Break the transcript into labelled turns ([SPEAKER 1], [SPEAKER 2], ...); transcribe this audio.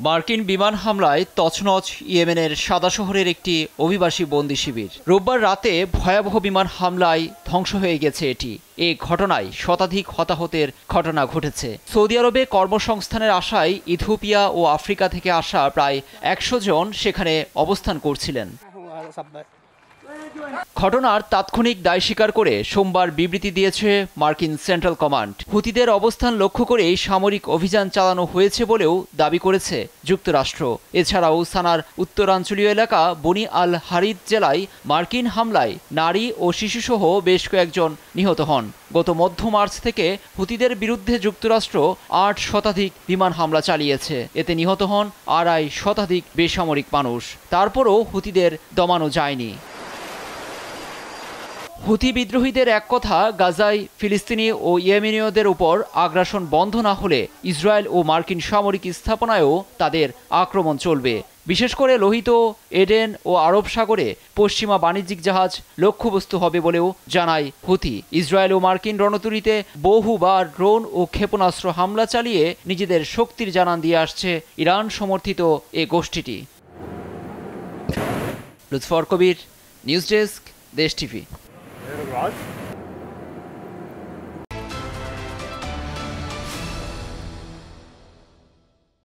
[SPEAKER 1] মার্কিন বিমান হামলায় তছনছ ইয়েমেনের সাদা শহরের একটি অভিবাসী বন্দি শিবির। রোববার রাতে ভয়াবহ বিমান হামলায় ধ্বংস হয়ে গেছে এটি। এ ঘটনায় শতাধিক হতাহতের ঘটনা ঘটেছে। সৌদি আরবে কর্মসংস্থানের আশায় ইথিওপিয়া ও আফ্রিকা থেকে আসা প্রায় ১০০ জন সেখানে অবস্থান করছিলেন। ঘটনার তাৎক্ষণিক দায় স্বীকার করে সোমবার বিবৃতি দিয়েছে মার্কিন সেন্ট্রাল কমান্ড। হুতিদের অবস্থান লক্ষ্য করেই সামরিক অভিযান চালানো হয়েছে বলেও দাবি করেছে যুক্তরাষ্ট্র। এছাড়াও সানার উত্তরাঞ্চলীয় এলাকা বনি আল হারিদ জেলায় মার্কিন হামলায় নারী ও শিশুসহ বেশ কয়েকজন নিহত হন। গত মধ্য মার্চ থেকে হুতিদের বিরুদ্ধে যুক্তরাষ্ট্র ৮ শতাধিক বিমান হামলা চালিয়েছে। এতে নিহত হন ২.৫ শতাধিক বেসামরিক মানুষ। তারপরও হুতিদের দমানো যায়নি। হুতি বিদ্রোহীদের এক কথা, গাজায় ফিলিস্তিনি ও ইয়েমেনীয়দের উপর আগ্রাসন বন্ধ না হলে ইসরায়েল ও মার্কিন সামরিক স্থাপনায়ও তাদের আক্রমণ চলবে। বিশেষ করে লোহিত, এডেন ও আরব সাগরে পশ্চিমা বাণিজ্যিক জাহাজ লক্ষ্যবস্তু হবে বলেও জানায় হুতি। ইসরায়েল ও মার্কিন রণতরীতে বহুবার ড্রোন ও ক্ষেপণাস্ত্র হামলা চালিয়ে নিজেদের শক্তির জানান দিয়ে আসছে ইরান সমর্থিত এ গোষ্ঠীটি। লুৎফর কবির, নিউজ ডেস্ক, দেশ টিভি।
[SPEAKER 2] Right.